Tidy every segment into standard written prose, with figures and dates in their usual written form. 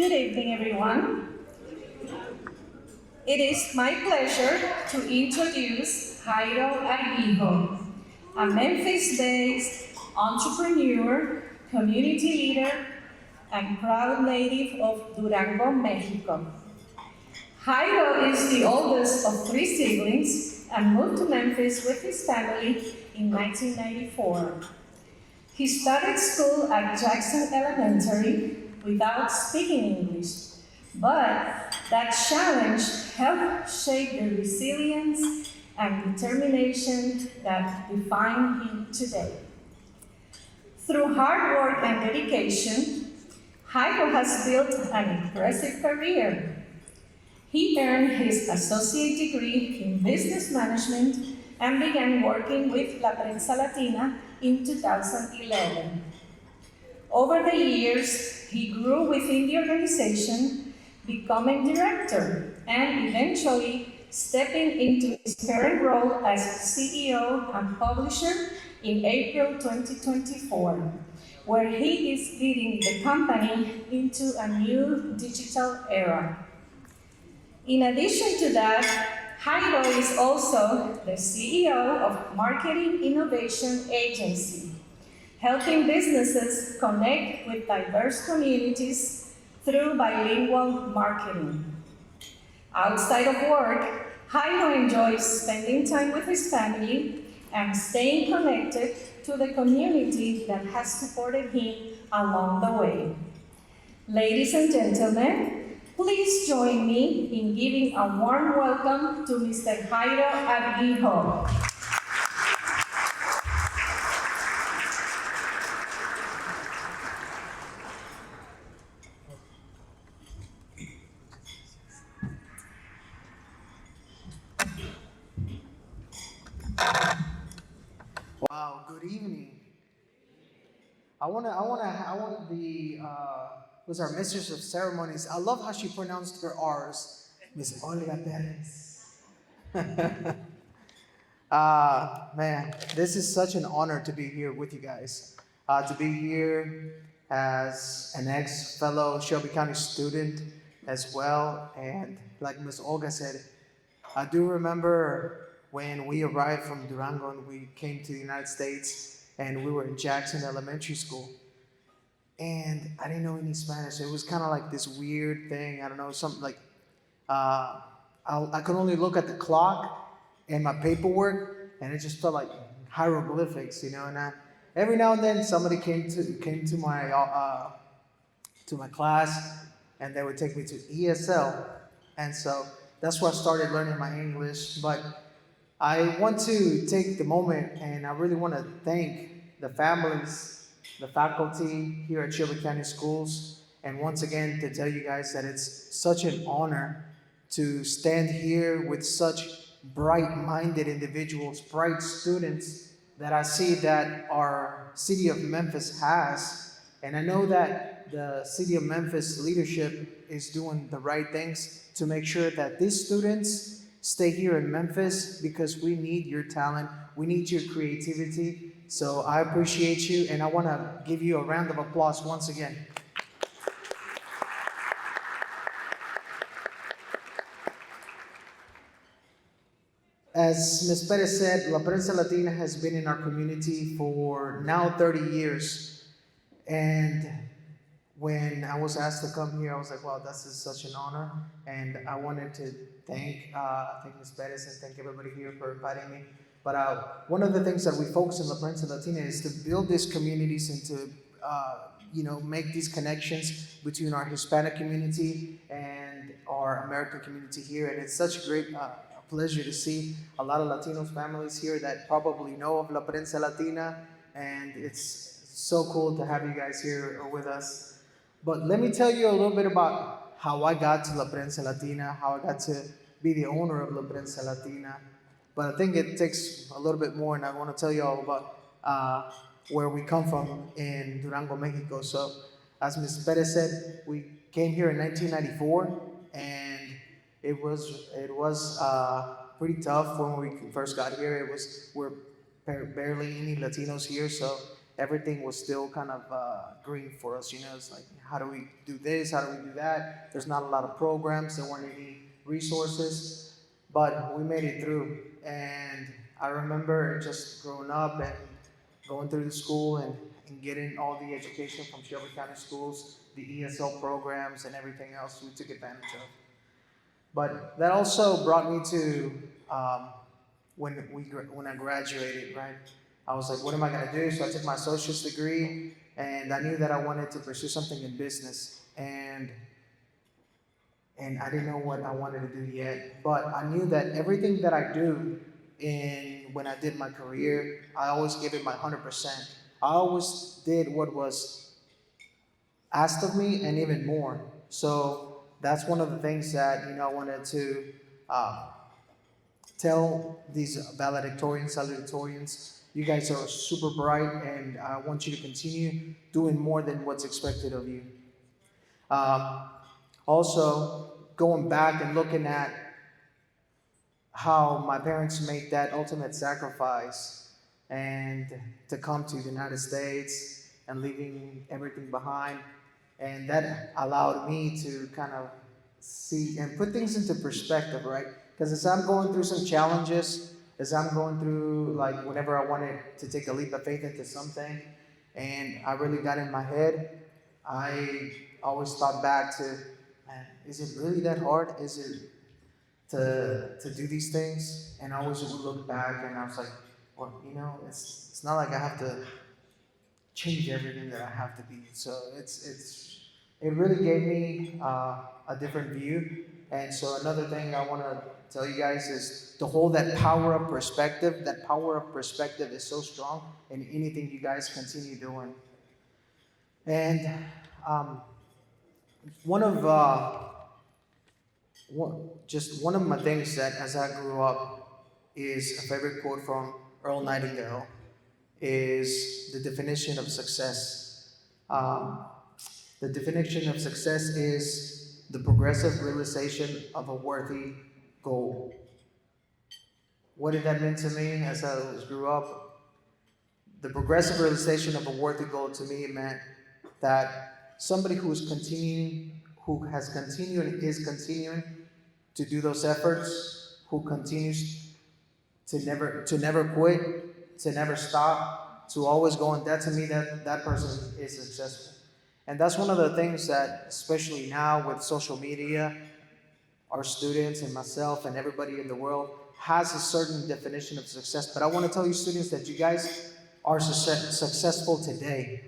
Good evening, everyone. It is my pleasure to introduce Jairo Arvijo, a Memphis-based entrepreneur, community leader, and proud native of Durango, Mexico. Jairo is the oldest of three siblings and moved to Memphis with his family in 1994. He started school at Jackson Elementary without speaking English, but that challenge helped shape the resilience and determination that define him today. Through hard work and dedication, Jairo has built an impressive career. He earned his associate degree in business management and began working with La Prensa Latina in 2011. Over the years, he grew within the organization, becoming director and eventually stepping into his current role as CEO and publisher in April 2024, where he is leading the company into a new digital era. In addition to that, Jairo is also the CEO of Marketing Innovation Agency, helping businesses connect with diverse communities through bilingual marketing. Outside of work, Jairo enjoys spending time with his family and staying connected to the community that has supported him along the way. Ladies and gentlemen, please join me in giving a warm welcome to Mr. Jairo Arvijo. Wow, good evening. I want the was our mistress of ceremonies. I love how she pronounced her R's, Miss Olga Perez. Man, this is such an honor to be here with you guys. To be here as an ex-fellow Shelby County student as well, and like Miss Olga said, I do remember when we arrived from Durango and we came to the United States and we were in Jackson Elementary School. And I didn't know any Spanish. It was kind of like this weird thing. I don't know, something like I could only look at the clock and my paperwork, and it just felt like hieroglyphics, you know. And every now and then somebody came to my class, and they would take me to ESL, and so that's where I started learning my English. But I want to take the moment, and I really want to thank the families, the faculty here at Shelby County Schools, and once again to tell you guys that it's such an honor to stand here with such bright-minded individuals, bright students that I see that our city of Memphis has. And I know that the city of Memphis leadership is doing the right things to make sure that these students stay here in Memphis, because we need your talent, we need your creativity. So I appreciate you, and I want to give you a round of applause once again. As Ms. Perez said, La Prensa Latina has been in our community for now 30 years. And when I was asked to come here, I was like, wow, this is such an honor. And I wanted to thank Ms. Perez and thank everybody here for inviting me. But one of the things that we focus in La Prensa Latina is to build these communities and to make these connections between our Hispanic community and our American community here. And it's such a great pleasure to see a lot of Latinos families here that probably know of La Prensa Latina, and it's so cool to have you guys here with us. But let me tell you a little bit about how I got to La Prensa Latina, how I got to be the owner of La Prensa Latina. But I think it takes a little bit more, and I want to tell you all about where we come from in Durango, Mexico. So, as Ms. Perez said, we came here in 1994, and it was pretty tough when we first got here. We're barely any Latinos here, so everything was still kind of green for us. It's like, how do we do this? How do we do that? There's not a lot of programs. There weren't any resources, but we made it through. And I remember just growing up and going through the school and getting all the education from Shelby County schools, the ESL programs and everything else we took advantage of. But that also brought me to when I graduated, right? I was like, what am I going to do? So I took my associate's degree, and I knew that I wanted to pursue something in business. And I didn't know what I wanted to do yet, but I knew that everything that I do when I did my career, I always gave it my 100%. I always did what was asked of me and even more. So that's one of the things that I wanted to tell these valedictorians, salutatorians. You guys are super bright, and I want you to continue doing more than what's expected of you. Also, going back and looking at how my parents made that ultimate sacrifice and to come to the United States and leaving everything behind. And that allowed me to kind of see and put things into perspective, right? Because as I'm going through some challenges, as I'm going through, like, whenever I wanted to take a leap of faith into something, and I really got in my head, I always thought back to, man, is it really that hard? Is it to do these things? And I always would look back and I was like, well, it's not like I have to change everything that I have to be. So it really gave me a different view. And so another thing I want to tell you guys is to hold that power of perspective. That power of perspective is so strong in anything you guys continue doing. And one of my things that as I grew up is a favorite quote from Earl Nightingale is the definition of success. The definition of success is the progressive realization of a worthy goal. What did that mean to me as I grew up? The progressive realization of a worthy goal to me meant that somebody who has continued and is continuing to do those efforts, who continues to never quit, to never stop, to always go on, that to me, that person is successful. And that's one of the things that, especially now with social media, our students and myself and everybody in the world has a certain definition of success. But I want to tell you, students, that you guys are successful today.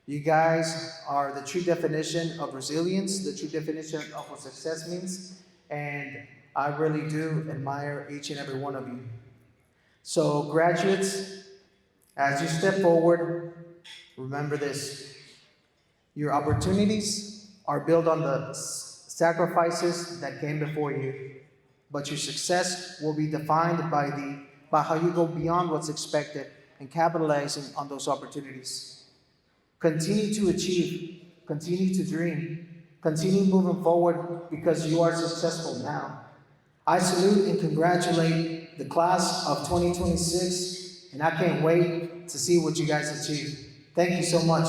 You guys are the true definition of resilience, the true definition of what success means. And I really do admire each and every one of you. So graduates, as you step forward, remember this. Your opportunities are built on the sacrifices that came before you. But your success will be defined by how you go beyond what's expected and capitalizing on those opportunities. Continue to achieve, continue to dream, continue moving forward because you are successful now. I salute and congratulate the class of 2026, and I can't wait to see what you guys achieve. Thank you so much.